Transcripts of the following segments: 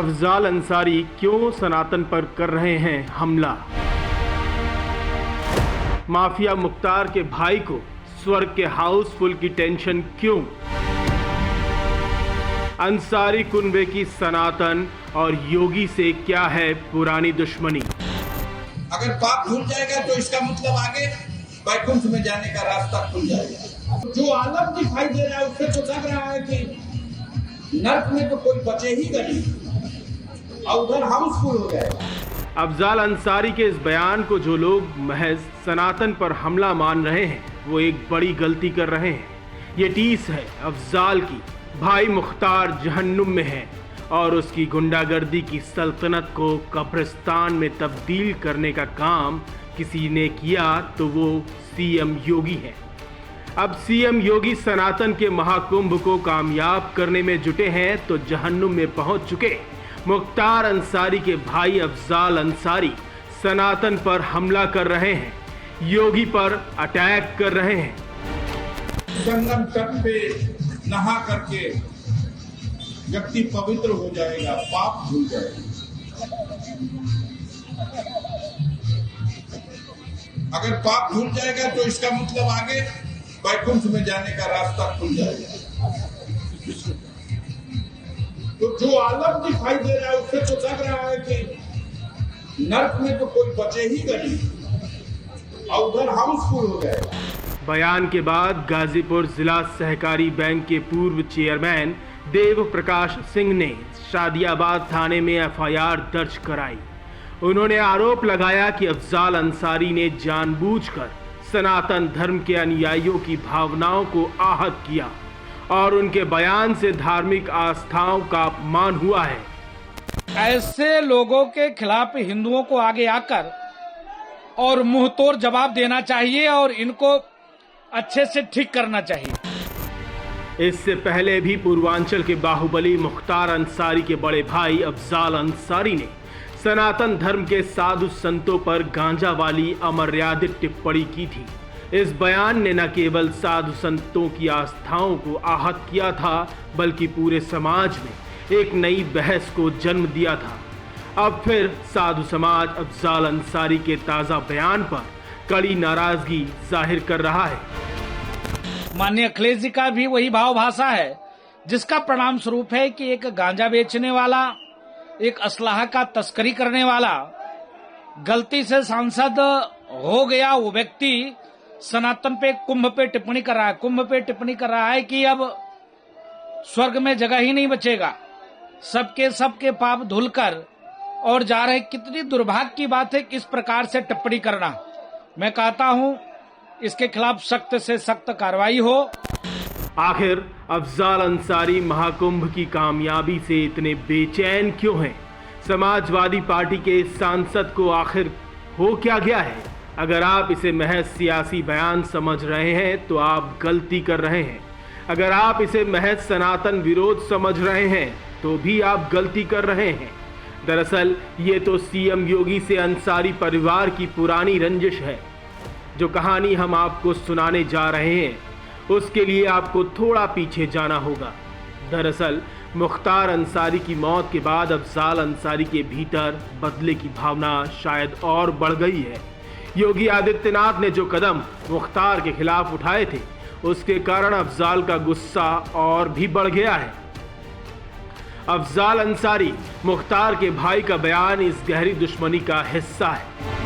अफजाल अंसारी क्यों सनातन पर कर रहे हैं हमला। माफिया मुख्तार के भाई को स्वर्ग के हाउसफुल की टेंशन क्यों। अंसारी कुनबे की सनातन और योगी से क्या है पुरानी दुश्मनी। अगर पाप धुल जाएगा तो इसका मतलब आगे वैकुंठ में जाने का रास्ता खुल जाएगा। जो आलम दिखाई दे रहा है उससे तो लग रहा है कि नर्क में तो कोई बचे ही नहीं और उधर हाउसफुल हो जाएगा। अफजाल अंसारी के इस बयान को जो लोग महज सनातन पर हमला मान रहे हैं वो एक बड़ी गलती कर रहे हैं। ये टीस है अफजाल की। भाई मुख्तार जहन्नुम में है और उसकी गुंडागर्दी की सल्तनत को कब्रिस्तान में तब्दील करने का काम किसी ने किया तो वो सीएम योगी है। अब सीएम योगी सनातन के महाकुंभ को कामयाब करने में जुटे हैं तो जहन्नुम में पहुंच चुके मुख्तार अंसारी के भाई अफजाल अंसारी सनातन पर हमला कर रहे हैं, योगी पर अटैक कर रहे हैं। संगम तट पे नहा करके व्यक्ति पवित्र हो जाएगा, पाप धुल जाएगा। अगर पाप धुल जाएगा तो इसका मतलब आगे वैकुंठ में जाने का रास्ता खुल जाएगा। तो जो आलम दिखाई दे रहा है उससे तो लग रहा है कि नर्क में तो कोई बचे ही नहीं और उधर हाउसफुल हो जाएगा। बयान के बाद गाजीपुर जिला सहकारी बैंक के पूर्व चेयरमैन देव प्रकाश सिंह ने शादियाबाद थाने में एफआईआर दर्ज कराई। उन्होंने आरोप लगाया कि अफजाल अंसारी ने जानबूझकर सनातन धर्म के अनुयायियों की भावनाओं को आहत किया और उनके बयान से धार्मिक आस्थाओं का अपमान हुआ है। ऐसे लोगों के खिलाफ हिंदुओं को आगे आकर और मुंहतोड़ जवाब देना चाहिए और इनको अच्छे से ठीक करना चाहिए। इससे पहले भी पूर्वांचल के बाहुबली मुख्तार अंसारी के बड़े भाई अफजाल अंसारी ने सनातन धर्म के साधु संतों पर गांजा वाली अमर्यादित टिप्पणी की थी। इस बयान ने न केवल साधु संतों की आस्थाओं को आहत किया था बल्कि पूरे समाज में एक नई बहस को जन्म दिया था। अब फिर साधु समाज अफजाल अंसारी के ताजा बयान पर कड़ी नाराजगी जाहिर कर रहा है। माननीय अखिलेश जी का भी वही भाव भाषा है जिसका परिणाम स्वरूप है कि एक गांजा बेचने वाला, एक असलाह का तस्करी करने वाला गलती से सांसद हो गया। वो व्यक्ति सनातन पे कुंभ पे टिप्पणी कर रहा है, कुंभ पे टिप्पणी कर रहा है कि अब स्वर्ग में जगह ही नहीं बचेगा, सबके पाप धुलकर और जा रहे। कितनी दुर्भाग्य की बात है किस प्रकार से टिप्पणी करना। मैं कहता हूं इसके खिलाफ सख्त से सख्त कार्रवाई हो। आखिर अफजाल अंसारी महाकुंभ की कामयाबी से इतने बेचैन क्यों हैं? समाजवादी पार्टी के सांसद को आखिर हो क्या गया है? अगर आप इसे महज सियासी बयान समझ रहे हैं तो आप गलती कर रहे हैं। अगर आप इसे महज सनातन विरोध समझ रहे हैं तो भी आप गलती कर रहे हैं। दरअसल ये तो सीएम योगी से अंसारी परिवार की पुरानी रंजिश है। जो कहानी हम आपको सुनाने जा रहे हैं उसके लिए आपको थोड़ा पीछे जाना होगा। दरअसल मुख्तार अंसारी की मौत के बाद अफजाल अंसारी के भीतर बदले की भावना शायद और बढ़ गई है। योगी आदित्यनाथ ने जो कदम मुख्तार के खिलाफ उठाए थे उसके कारण अफजाल का गुस्सा और भी बढ़ गया है। अफजाल अंसारी मुख्तार के भाई का बयान इस गहरी दुश्मनी का हिस्सा है।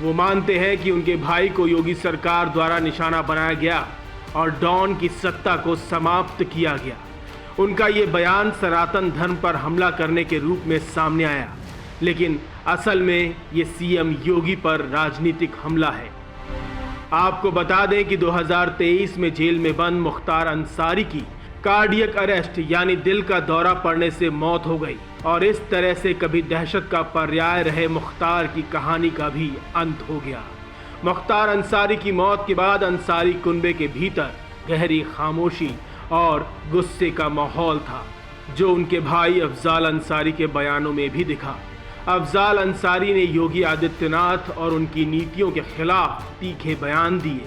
वो मानते हैं कि उनके भाई को योगी सरकार द्वारा निशाना बनाया गया और डॉन की सत्ता को समाप्त किया गया। उनका ये बयान सनातन धर्म पर हमला करने के रूप में सामने आया, लेकिन असल में ये सीएम योगी पर राजनीतिक हमला है। आपको बता दें कि 2023 में जेल में बंद मुख्तार अंसारी की कार्डियक अरेस्ट यानी दिल का दौरा पड़ने से मौत हो गई और इस तरह से कभी दहशत का पर्याय रहे मुख्तार की कहानी का भी अंत हो गया। मुख्तार अंसारी की मौत के बाद अंसारी कुनबे के भीतर गहरी खामोशी और गुस्से का माहौल था, जो उनके भाई अफजाल अंसारी के बयानों में भी दिखा। अफजाल अंसारी ने योगी आदित्यनाथ और उनकी नीतियों के खिलाफ तीखे बयान दिए।